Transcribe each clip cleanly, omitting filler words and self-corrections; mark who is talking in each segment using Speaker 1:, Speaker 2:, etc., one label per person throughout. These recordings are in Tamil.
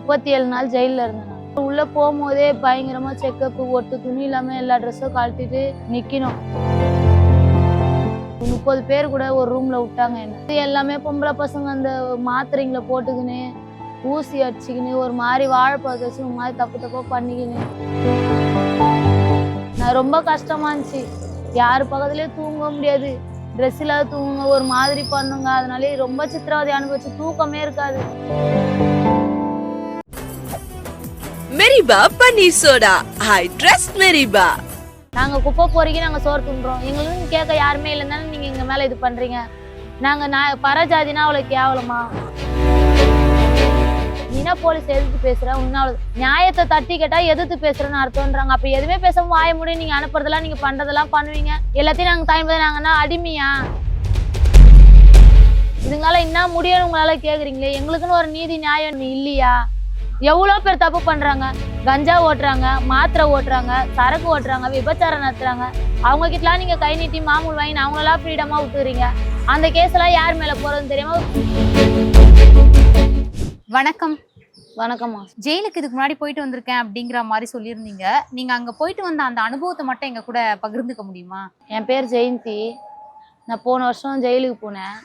Speaker 1: 37 நாள் ஜெயிலில் இருந்தேன். உள்ள போகும்போதே பயங்கரமா செக்கப், ஒட்டு துணி இல்லாம எல்லா ட்ரெஸ்ஸும் கழட்டிட்டு நிக்கணும். 30 பேர் கூட ஒரு ரூம்ல விட்டாங்க. என்ன எல்லாமே பொம்பளை பசங்க அந்த மாத்திரைங்களை போட்டுக்கின்னு ஊசி அடிச்சுக்கின்னு ஒரு மாதிரி வாழைப்பழத்தை வச்சு ஒரு மாதிரி தப்பு தப்பா பண்ணிக்கின்னு நான் ரொம்ப கஷ்டமா இருந்துச்சு. யாரு பக்கத்துலயே தூங்க முடியாது, ட்ரெஸ் இல்லாத தூங்குங்க, ஒரு மாதிரி பண்ணுங்க. அதனாலே ரொம்ப சித்திரவதை அனுபவிச்சு தூக்கமே இருக்காது.
Speaker 2: மெரிபா பன்னீர் சோடா, ஐ ட்ரஸ்ட் மெரிபா.
Speaker 1: நாங்க குப்பை போறீங்க, நாங்க சோறு துண்டுறோம், எங்களுக்கு கேட்க யாருமே இல்லைன்னு நீங்க எங்க மேல இது பண்றீங்க. நாங்க பரஜாதினா அவ்வளவு கேவலமா? நீனா போலீஸ் எதிர்த்து பேசுற, உன்னால நியாயத்தை தட்டி கேட்டா எதிர்த்து பேசுறேன்னு அர்த்தம்ன்றாங்க. அப்ப எதுவுமே பேசாம வாய முடியும். நீங்க அனுப்புறதெல்லாம் நீங்க பண்றதெல்லாம் பண்ணுவீங்க, எல்லாத்தையும் நாங்க தாய்மதி. நாங்கன்னா அடிமையா? இதுங்களால என்ன முடியும்னு உங்களால கேக்குறீங்களே. எங்களுக்குன்னு ஒரு நீதி நியாயம் இல்லையா? எவ்வளவு பேர் தப்பு பண்றாங்க. கஞ்சா ஓட்டுறாங்க, மாத்திரை ஓட்டுறாங்க, சரக்கு ஓட்டுறாங்க, விபச்சாரம் நடத்துறாங்க. அவங்க கிட்டலாம் நீங்க கை நீட்டி மாமூல் வாங்கி அவங்களெல்லாம் ஃப்ரீடமா விட்டுறீங்க. அந்த கேஸ் எல்லாம் யார் மேல போறதுன்னு தெரியாம.
Speaker 3: வணக்கம்.
Speaker 1: வணக்கம்மா.
Speaker 3: ஜெயிலுக்கு இதுக்கு முன்னாடி போயிட்டு வந்திருக்கேன் அப்படிங்கிற மாதிரி சொல்லியிருந்தீங்க. நீங்க அங்க போயிட்டு வந்த அந்த அனுபவத்தை மட்டும் எங்க கூட பகிர்ந்துக்க முடியுமா?
Speaker 1: என் பேர் ஜெயந்தி. நான் போன வருஷம் ஜெயிலுக்கு போனேன்.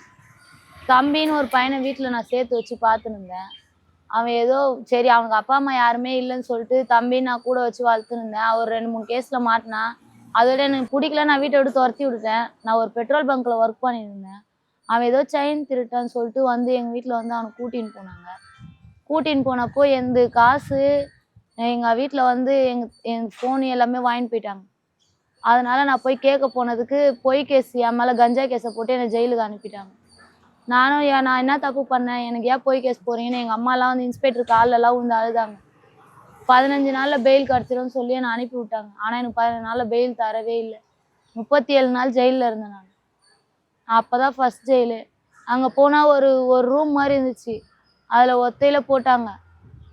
Speaker 1: தம்பின்னு ஒரு பையனை வீட்டுல நான் சேர்த்து வச்சு பார்த்துன்னு இருந்தேன். அவன் ஏதோ சரி அவங்க அப்பா அம்மா யாருமே இல்லைன்னு சொல்லிட்டு தம்பி நான் கூட வச்சு வளர்த்துன்னு இருந்தேன். அவர் 2-3 கேஸ்ல மாட்டினா. அதோட எனக்கு பிடிக்கல, நான் வீட்டை விட்டு துரத்தி விட்டுட்டேன். நான் ஒரு பெட்ரோல் பங்க்ல ஒர்க் பண்ணியிருந்தேன். அவன் ஏதோ செயின் திருட்டான்னு சொல்லிட்டு வந்து எங்கள் வீட்டில் வந்து அவனை கூட்டின்னு போனாங்க. கூட்டின்னு போனப்போ எந்த காசு எங்கள் வீட்டில் வந்து என் ஃபோன் எல்லாமே வாங்கிட்டு போயிட்டாங்க. அதனால நான் போய் கேட்க போனதுக்கு பொய் கேஸ் என் மேலே கஞ்சா கேஸை போட்டு என்னை ஜெயிலுக்கு அனுப்பிட்டாங்க. நானும் நான் என்ன தப்பு பண்ணேன், எனக்கு ஏன் பொய் கேஸ் போறீங்கன்னு எங்கள் அம்மாலாம் வந்து இன்ஸ்பெக்டர் காலெல்லாம் வந்து அழுதாங்க. 15 நாள்ல பெயில் கிடச்சிரும்னு சொல்லி என்னை அனுப்பி விட்டாங்க. ஆனால் எனக்கு 15 நாள்ல பெயில் தரவே இல்லை. 37 நாள் ஜெயிலில் இருந்தேன் நான். அப்போதான் ஃபர்ஸ்ட் ஜெயிலு. அங்கே போனால் ஒரு ரூம் மாதிரி இருந்துச்சு. அதில் ஒத்தையில் போட்டாங்க.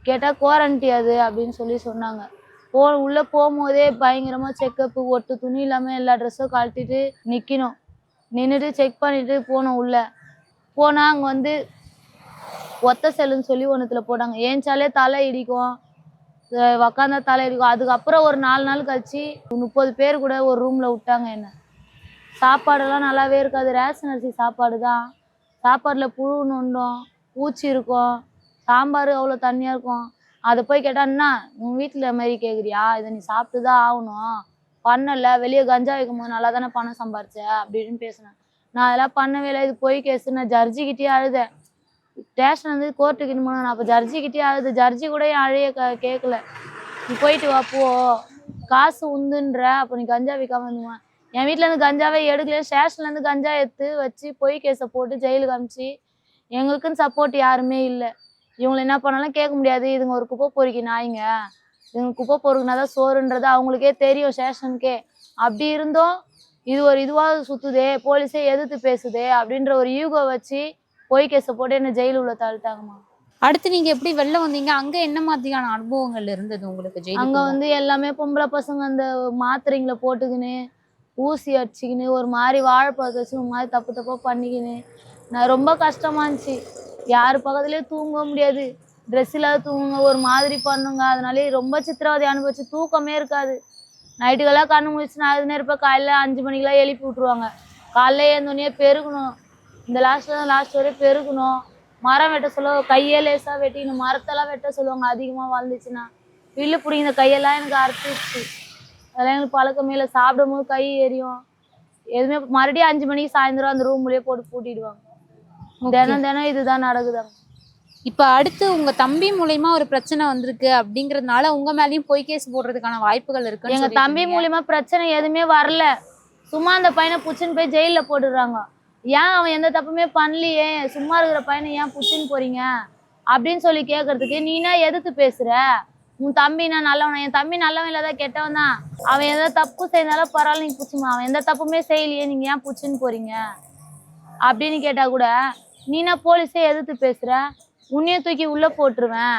Speaker 1: கேட்டால் குவாரண்டி அது அப்படின்னு சொல்லி சொன்னாங்க. உள்ளே போகும்போதே பயங்கரமாக செக்கப்பு, ஒட்டு துணி இல்லாமல் எல்லா ட்ரெஸ்ஸும் கழட்டிட்டு நிற்கணும். நின்றுட்டு செக் பண்ணிட்டு போனோம். உள்ளே போனால் அங்கே வந்து ஒத்த செல்லுன்னு சொல்லி ஒன்றுத்துல போட்டாங்க. ஏஞ்சாலே தலை இடிக்கும், உக்காந்தா தலை இடிக்கும். அதுக்கப்புறம் ஒரு 4 நாள் கழிச்சு 30 பேர் கூட ஒரு ரூமில் விட்டாங்க. என்ன சாப்பாடெல்லாம் நல்லாவே இருக்காது. ரேஷன் அரிசி சாப்பாடு தான். சாப்பாடில் புழு நொண்டும், பூச்சி இருக்கும், சாம்பார் அவ்வளோ தண்ணியாக இருக்கும். அதை போய் கேட்டான்னா உன் வீட்டில் மாதிரி கேட்குறியா, இதை நீ சாப்பிட்டு தான் ஆகணும், பண்ணலை, வெளியே கஞ்சா வைக்கும் போது நல்லா தானே பணம் சம்பாரிச்ச அப்படின்னு பேசினேன். நான் அதெல்லாம் பண்ணவே இல்லை, இது பொய் கேஸு. நான் ஜட்ஜிக்கிட்டே அழுதேன். ஸ்டேஷன் வந்து கோர்ட்டுக்கு போனேன். நான் அப்போ ஜட்ஜிக்கிட்டே அழுது. ஜட்ஜி கூட என் அழைய கேட்கல. நீ போயிட்டு வா போ, காசு உந்துன்ற, அப்போ நீ கஞ்சா விற்காம இருந்துவான். என் வீட்டிலேருந்து கஞ்சாவே எடுக்கல. ஸ்டேஷன்லேருந்து கஞ்சா எடுத்து வச்சு பொய் கேஸை போட்டு ஜெயிலுக்கு அனுப்பிச்சு. எங்களுக்குன்னு சப்போர்ட் யாருமே இல்லை. இவங்களை என்ன பண்ணாலும் கேட்க முடியாது. இதுங்க ஒரு குப்பை பொறுக்கி நாய்ங்க, இதுங்க குப்பை பொறுக்குனா தான் சோறுன்றது அவங்களுக்கே தெரியும் ஸ்டேஷனுக்கே. அப்படி இருந்தோம் இது ஒரு இதுவாக சுற்றுதே, போலீஸே எதிர்த்து பேசுதே அப்படின்ற ஒரு யூகோ வச்சு பொய் கேஸை போட்டு என்ன ஜெயிலு உள்ள தள்ளிட்டாங்கம்மா.
Speaker 3: அடுத்து நீங்க எப்படி வெளில வந்தீங்க? அங்க என்ன மாதிரியான அனுபவங்கள் இருந்தது உங்களுக்கு ஜெயிலுக்கு?
Speaker 1: அங்கே வந்து எல்லாமே பொம்பளை பசங்க அந்த மாத்திரைங்களை போட்டுக்கின்னு ஊசி அடிச்சுக்கின்னு ஒரு மாதிரி வாழைப்பழத்தை வச்சு ஒரு மாதிரி தப்பு தப்பாக பண்ணிக்கின்னு நான் ரொம்ப கஷ்டமா இருந்துச்சு. யார் பக்கத்துலேயே தூங்க முடியாது, ட்ரெஸ் இல்லாத தூங்குங்க, ஒரு மாதிரி பண்ணுங்க. அதனாலே ரொம்ப சித்திரவதை அனுபவிச்சு தூக்கமே இருக்காது. நைட்டுக்கெல்லாம் கண்ணு முடிச்சு நான் எதுனே இருப்பேன். காலையில் 5 மணிக்கெல்லாம் எழுப்பி விட்ருவாங்க. காலைல எழுந்தோடனே பெருக்கணும், இந்த லாஸ்ட் வரையும் பெருக்கணும். மரம் வெட்ட சொல்லுவாங்க, கையே லேசாக வெட்டிக்கணும். மரத்தெல்லாம் வெட்ட சொல்லுவாங்க அதிகமாக வளர்ந்துச்சுன்னா. வில்லு பிடிங்க, இந்த கையெல்லாம் எனக்கு அறுத்துச்சு. அதெல்லாம் எங்களுக்கு பழக்கமே இல்லை. சாப்பிடும் போது கை எரியும். எதுவுமே மறுபடியும் 5 மணிக்கு சாயந்தரம் அந்த ரூம்லேயே போட்டு பூட்டிடுவாங்க. தினம் இதுதான் நடக்குதாங்க.
Speaker 3: இப்ப அடுத்து உங்க தம்பி மூலியமா ஒரு பிரச்சனை வந்திருக்கு அப்படிங்கறதுனால உங்க மேலயும் பொய் கேஸ் போடுறதுக்கான வாய்ப்புகள் இருக்கு.
Speaker 1: எங்க தம்பி மூலியமா பிரச்சனை எதுவுமே வரல. சும்மா அந்த பையனை புச்சுன்னு போய் ஜெயில போட்டுடுறாங்க. ஏன் அவன் எந்த தப்புமே பண்ணலையே, சும்மா இருக்கிற பையனை ஏன் புச்சுன்னு போறீங்க அப்படின்னு சொல்லி கேட்கறதுக்கு நீனா எதிர்த்து பேசுற. உன் தம்பி நான் நல்லவன், என் தம்பி நல்லவன் இல்லாதான் கெட்டவன் தான். அவன் எந்த தப்பு செய்தாலும் பரவாயில்ல, நீங்க புச்சுமா, அவன் எந்த தப்புமே செய்யலையே, நீங்க ஏன் புச்சுன்னு போறீங்க அப்படின்னு கேட்டா கூட நீனா போலீஸே எதிர்த்து பேசுற, உன்னையும் தூக்கி உள்ள போட்டுருவேன்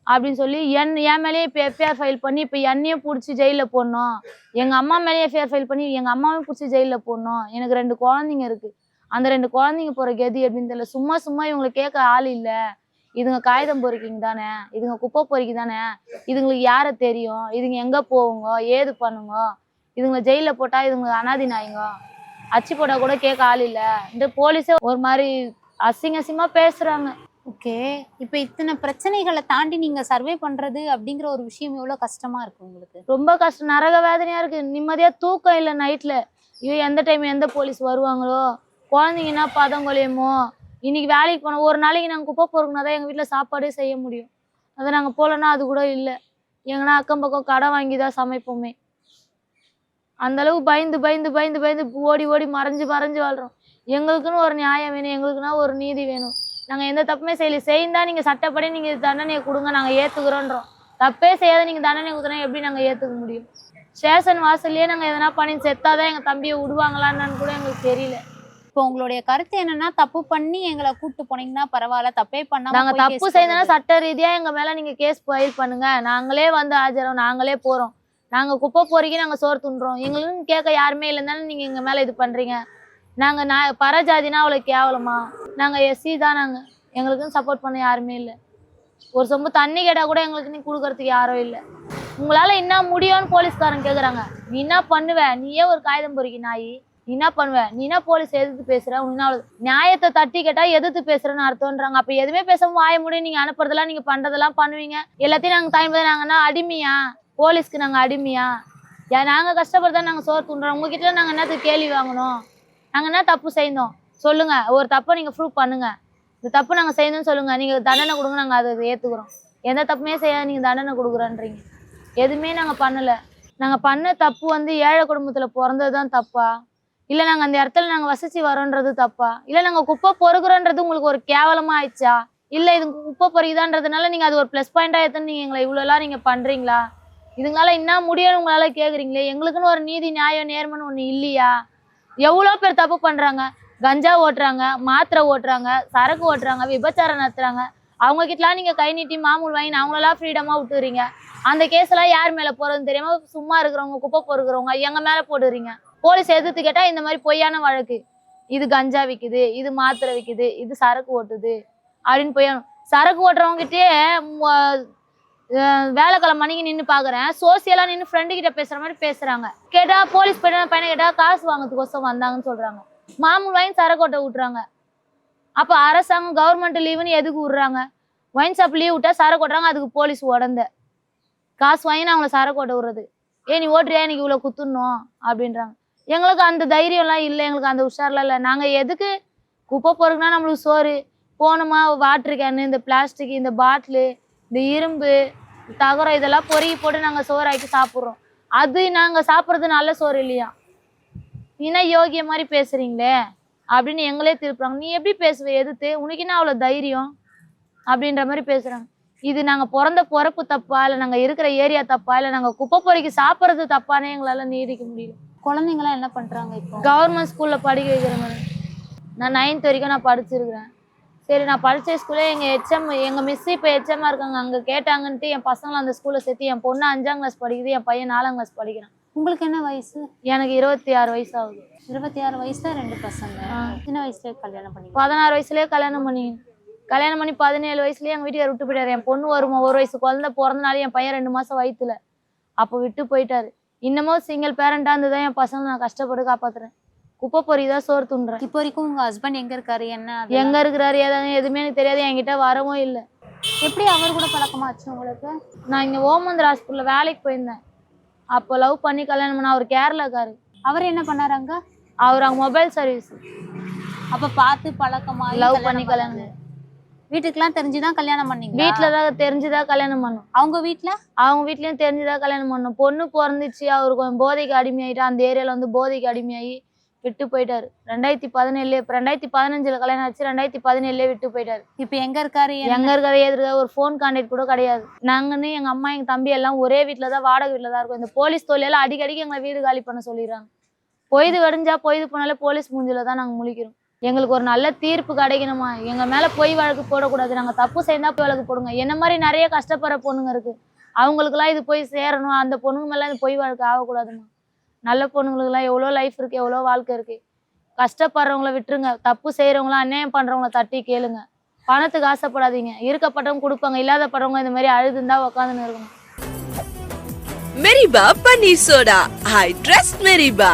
Speaker 1: அப்படின்னு சொல்லி என் மேலேயே இப்போ எஃப்ஐஆர் ஃபைல் பண்ணி இப்போ என்னையும் பிடிச்சி ஜெயிலில் போடணும். எங்கள் அம்மா மேலேயே எஃப்ஐஆர் ஃபைல் பண்ணி எங்கள் அம்மாவையும் பிடிச்சி ஜெயிலில் போடணும். எனக்கு 2 குழந்தைங்க இருக்குது. அந்த 2 குழந்தைங்க போகிற கதி அப்படின்னு தெரியல. சும்மா இவங்களை கேட்க ஆள் இல்லை. இதுங்க காகிதம் பொறிக்கிங்க தானே, இதுங்க குப்பை பொறிக்கி தானே, இதுங்களுக்கு யாரை தெரியும், இதுங்க எங்க போகுங்க, ஏது பண்ணுங்க, இதுங்களை ஜெயில போட்டா இதுங்க அனாதி நாய்ங்க, அச்சு போட்டா கூட கேட்க ஆள் இல்ல, இந்த போலீஸே ஒரு மாதிரி அசிங்கமா பேசுறாங்க.
Speaker 3: ஓகே. இப்ப இத்தனை பிரச்சனைகளை தாண்டி நீங்க சர்வே பண்றது அப்படிங்கிற ஒரு விஷயம் எவ்வளவு கஷ்டமா இருக்கு உங்களுக்கு?
Speaker 1: ரொம்ப கஷ்டம், நரக வேதனையா இருக்கு. நிம்மதியா தூக்கம் இல்லை நைட்ல. ஐயோ எந்த டைம் எந்த போலீஸ் வருவாங்களோ, குழந்தைங்கன்னா பதங்கொலையுமோ. இன்னைக்கு வேலைக்கு போனோம், ஒரு நாளைக்கு நாங்கள் குப்பை பொறுக்குனா தான் எங்கள் வீட்டில் சாப்பாடே செய்ய முடியும். அதை நாங்கள் போகலன்னா அது கூட இல்லை. எங்கன்னா அக்கம் பக்கம் கடை வாங்கி தான் சமைப்போமே. அந்த அளவுக்கு பயந்து பயந்து பயந்து பயந்து ஓடி ஓடி மறைஞ்சு மறைஞ்சு வாழ்றோம். எங்களுக்குன்னு ஒரு நியாயம் வேணும், எங்களுக்குன்னா ஒரு நீதி வேணும். நாங்கள் எந்த தப்புமே செய்யலை. செய்தா நீங்கள் சட்டப்படி நீங்கள் தண்டனையை கொடுங்க, நாங்கள் ஏற்றுக்குறோன்றோம். தப்பே செய்யாத நீங்கள் தண்டனை கொடுத்தனா எப்படி நாங்கள் ஏற்றுக்க முடியும்? ஸ்டேஷன் வாசல்லையே நாங்கள் எதனா பண்ணி செத்தாதான் எங்கள் தம்பியை விடுவாங்களான்னு கூட எங்களுக்கு தெரியல.
Speaker 3: இப்போ உங்களுடைய கருத்து என்னன்னா, தப்பு பண்ணி எங்களை கூட்டு போனீங்கன்னா பரவாயில்ல, தப்பே பண்ணாம
Speaker 1: நாங்க
Speaker 3: போய்
Speaker 1: தப்பு
Speaker 3: case
Speaker 1: செய்தோம்னா
Speaker 3: போடுறது.
Speaker 1: சட்ட ரீதியா எங்க மேல நீங்க கேஸ் ஃபைல் பண்ணுங்க, நாங்களே வந்து ஆஜரம், நாங்களே போறோம். நாங்க குப்பை பொறுக்கி நாங்க சோறு துண்டுறோம், எங்களுக்கும் கேட்க யாருமே இல்லைன்னு நீங்க எங்க மேல இது பண்றீங்க. நாங்க பரஜாதினா அவ்வளவு கேவலமா? நாங்க எஸ்சி தான். எங்களுக்குன்னு சப்போர்ட் பண்ண யாருமே இல்லை. ஒரு சொம்பு தண்ணி கேட்டா கூட எங்களுக்கு நீ கொடுக்கறதுக்கு யாரும் இல்லை. உங்களால என்ன முடியும்னு போலீஸ்காரன் கேக்குறாங்க. நீ என்ன பண்ணுவ? நீயே ஒரு காகிதம் பொறுக்கி நாயி, நீ என்ன பண்ணுவ? நீ என்ன போலீஸ் எதிர்த்து பேசுற? நியாயத்தை தட்டி கேட்டா எதிர்த்து பேசுறேன்னு அர்த்தம்ன்றாங்க. அப்ப எதுவுமே பேசாம வாய முடியும், நீங்க அனுப்புறதெல்லாம் நீங்க பண்றதெல்லாம் பண்ணுவீங்க. எல்லாத்தையும் நாங்க தாய்மை நாங்கன்னா அடிமையா? போலீஸ்க்கு நாங்க அடிமையா? நாங்க கஷ்டப்படுறதா நாங்க சோறு துண்டுறோம். உங்ககிட்ட நாங்க என்னத்துக்கு கேள்வி வாங்கணும்? நாங்க என்ன தப்பு செய்யணும் சொல்லுங்க. ஒரு தப்பை நீங்க ப்ரூவ் பண்ணுங்க. இந்த தப்பு நாங்க செய்யணும்னு சொல்லுங்க, நீங்க தண்டனை கொடுங்க, நாங்க அதை ஏத்துக்கிறோம். எந்த தப்புமே செய்யாத நீங்க தண்டனை கொடுக்குறன்றீங்க. எதுவுமே நாங்க பண்ணல. நாங்க பண்ண தப்பு வந்து ஏழை குடும்பத்துல பிறந்ததுதான் தப்பா, இல்ல நாங்க அந்த இடத்துல நாங்க வசிச்சு வரோன்றது தப்பா, இல்ல நாங்க குப்பை பொறுக்குறோன்றது உங்களுக்கு ஒரு கேவலமா ஆயிடுச்சா, இல்ல இது குப்பை பொறுக்குதான்றதுனால நீங்க அது ஒரு பிளஸ் பாயிண்டா எடுத்து நீங்க எங்களை இவ்வளவு எல்லாம் நீங்க பண்றீங்களா? இதுங்களால என்ன முடியும்னு உங்களால கேக்குறீங்களே. எங்களுக்குன்னு ஒரு நீதி நியாயம் நேர்மன்னு ஒண்ணு இல்லையா? எவ்வளவு பேர் தப்பு பண்றாங்க. கஞ்சா ஓட்டுறாங்க, மாத்திரை ஓட்டுறாங்க, சரக்கு ஓட்டுறாங்க, விபச்சாரம் நடத்துறாங்க. அவங்க கிட்டலாம் நீங்க கை நீட்டி மாமூல் வாங்கி அவங்களெல்லாம் ஃப்ரீடமா விட்டுறீங்க. அந்த கேஸ் எல்லாம் யார் மேல போறதுன்னு தெரியாம சும்மா இருக்கிறவங்க, குப்பை பொறுக்கிறவங்க எங்க மேல போடுறீங்க. போலீஸ் எதிர்த்து கேட்டா இந்த மாதிரி பொய்யான வழக்கு, இது கஞ்சா விக்குது, இது மாத்திரை விக்குது, இது சரக்கு ஓட்டுது அப்படின்னு பொய்யான. சரக்கு ஓட்டுறவங்க கிட்டே வேலைக்கிழமை மணிக்கு நின்று பாக்குறேன், சோசியலா நின்று ஃப்ரெண்டு கிட்ட பேசுற மாதிரி பேசுறாங்க. கேட்டா போலீஸ் பையனை கேட்டா காசு வாங்கறதுக்கோசம் வந்தாங்கன்னு சொல்றாங்க. மாமூல் வாங்கி சரக்கு ஓட்ட விட்டுறாங்க. அப்ப அரசாங்கம் கவர்மெண்ட் லீவுன்னு எதுக்கு விடுறாங்க? ஒயின் ஷாப் லீவ் விட்டா சரக்கு ஓட்டுறாங்க, அதுக்கு போலீஸ் உடந்த காசு வாங்கி அவங்கள சரக்கு ஓட்ட விடுறது. நீ ஓட்டுறியா, எனக்கு இவ்வளவு குத்துடணும் அப்படின்றாங்க. எங்களுக்கு அந்த தைரியம் எல்லாம் இல்லை, எங்களுக்கு அந்த உஷார்லாம் இல்லை. நாங்க எதுக்கு குப்பை பொறுக்குனா நம்மளுக்கு சோறு போனோமா, வாட்டர் கேனு, இந்த பிளாஸ்டிக், இந்த பாட்டிலு, இந்த இரும்பு, தகரம் இதெல்லாம் பொறுக்கி போட்டு நாங்க சோறு ஆக்கி சாப்பிட்றோம். அது நாங்க சாப்பிட்றது நல்ல சோறு இல்லையா? நீனா யோகிய மாதிரி பேசுறீங்களே அப்படின்னு எங்களே திருப்புறாங்க. நீ எப்படி பேசுவ எதிர்த்து? உனக்கு என்ன அவ்வளவு தைரியம் அப்படின்ற மாதிரி பேசுறாங்க. இது நாங்க பிறந்த பிறப்பு தப்பா, இல்லை நாங்க இருக்கிற ஏரியா தப்பா, இல்லை நாங்க குப்பை பொறுக்கி சாப்பிட்றது தப்பானே எங்களால நீடிக்க முடியல.
Speaker 3: குழந்தைங்களாம் என்ன பண்றாங்க இப்போ?
Speaker 1: கவர்மெண்ட் ஸ்கூல்ல படிக்க வைக்கிறேன் மேடம். நான் 9th வரைக்கும் நான் படிச்சிருக்கிறேன். சரி, நான் படித்த ஸ்கூல்லே எங்கள் மிஸ் இப்போ ஹெச்எம்மா இருக்காங்க. அங்கே கேட்டாங்கன்ட்டு என் பசங்களை அந்த ஸ்கூலில் சேர்த்து, என் பொண்ணு 5ஆம் கிளாஸ் படிக்குது, என் பையன் 4ஆம் கிளாஸ் படிக்கிறான்.
Speaker 3: உங்களுக்கு என்ன வயசு?
Speaker 1: எனக்கு 26 வயசு ஆகுது.
Speaker 3: 26 வயசுல 2 பசங்க. சின்ன வயசுல கல்யாணம் பண்ணி
Speaker 1: 16 வயசுலேயே கல்யாணம் பண்ணி 17 வயசுலேயே எங்கள் வீட்டுக்கார் விட்டு போயிட்டாரு. என் பொண்ணு 1 வயசு குழந்தை பிறந்தனாலே என் பையன் 2 மாதம் வயிற்றுல. அப்போ விட்டு போயிட்டாரு. இன்னமும் சிங்கிள் பேரண்டாக இருந்து தான் என் பசங்களை நான் கஷ்டப்பட்டு காப்பாற்றுறேன். குப்பை பொறி தான் சோறு துண்டுறேன்.
Speaker 3: இப்போ வரைக்கும் உங்க ஹஸ்பண்ட் எங்க இருக்காரு, என்ன
Speaker 1: எங்க இருக்கிறாரு ஏதாவது எதுவுமே எனக்கு தெரியாது. என்கிட்ட வரவும் இல்லை.
Speaker 3: எப்படி அவர் கூட பழக்கமாச்சு உங்களுக்கு?
Speaker 1: நான் இங்கே ஓமந்தர் ஹாஸ்பிட்டலில் வேலைக்கு போயிருந்தேன். அப்போ லவ் பண்ணி கல்யாணம் பண்ண. அவர் கேரளாக்காரு.
Speaker 3: அவர் என்ன பண்ணாராங்க?
Speaker 1: அவர் அங்கே மொபைல் சர்வீஸ்.
Speaker 3: அப்ப பார்த்து பழக்கமா
Speaker 1: லவ் பண்ணி கல்யாணம்.
Speaker 3: வீட்டுக்குலாம் தெரிஞ்சுதான் கல்யாணம் பண்ணீங்க?
Speaker 1: வீட்டில் தான் தெரிஞ்சுதான் கல்யாணம் பண்ணோம்.
Speaker 3: அவங்க வீட்லயும்
Speaker 1: தெரிஞ்சுதான் கல்யாணம் பண்ணோம். பொண்ணு பிறந்துச்சு, அவரு கொஞ்சம் போதைக்கு அடிமையாயிட்டு அந்த ஏரியாவில் வந்து போதைக்கு அடிமையாகி விட்டு போயிட்டாரு. 2017 இப்போ 2015 கல்யாணம் ஆச்சு, 2017 விட்டு போயிட்டாரு.
Speaker 3: இப்ப எங்க இருக்காரு
Speaker 1: எதிர்க்க ஒரு ஃபோன் கான்டாக்ட் கூட கிடையாது. நாங்கன்னு எங்க அம்மா எங்க தம்பி எல்லாம் ஒரே வீட்டுல தான், வாடகை வீட்டுல தான் இருக்கும். இந்த போலீஸ் தொழிலெல்லாம் அடிக்கடிக்கு எங்களை வீடு காலி பண்ண சொல்லிடுறாங்க. பொய்து வெடிஞ்சா பொய்து போனாலே போலீஸ் மூஞ்சில தான் நாங்க முழிக்கிறோம். எங்களுக்கு ஒரு நல்ல தீர்ப்பு கிடைக்கணுமா? எங்க மேல பொய் வழக்கு போடக்கூடாது. நாங்க தப்பு செய்தா பொய் வழக்கு போடுங்க. என்ன மாதிரி நிறைய கஷ்டப்படுற பொண்ணுங்க இருக்கு, அவங்களுக்குலாம் இது போய் சேரணும். அந்த பொண்ணுங்க மேல இந்த பொய் வழக்கு ஆகக்கூடாதுமா. நல்ல பொண்ணுங்களுக்குலாம் எவ்வளோ லைஃப் இருக்கு, எவ்வளோ வாழ்க்கை இருக்கு. கஷ்டப்படுறவங்கள விட்டுருங்க. தப்பு செய்யறவங்களாம், அநியாயம் பண்றவங்கள தட்டி கேளுங்க. பணத்துக்கு ஆசைப்படாதீங்க. இருக்கப்பட்டவங்க கொடுப்பாங்க, இல்லாதப்பட்டவங்க இந்த மாதிரி அழுதுந்தா உக்காந்துன்னு இருக்கணும்.
Speaker 2: மெரிபா பன்னீர் சோடா. I trust மெரிபா.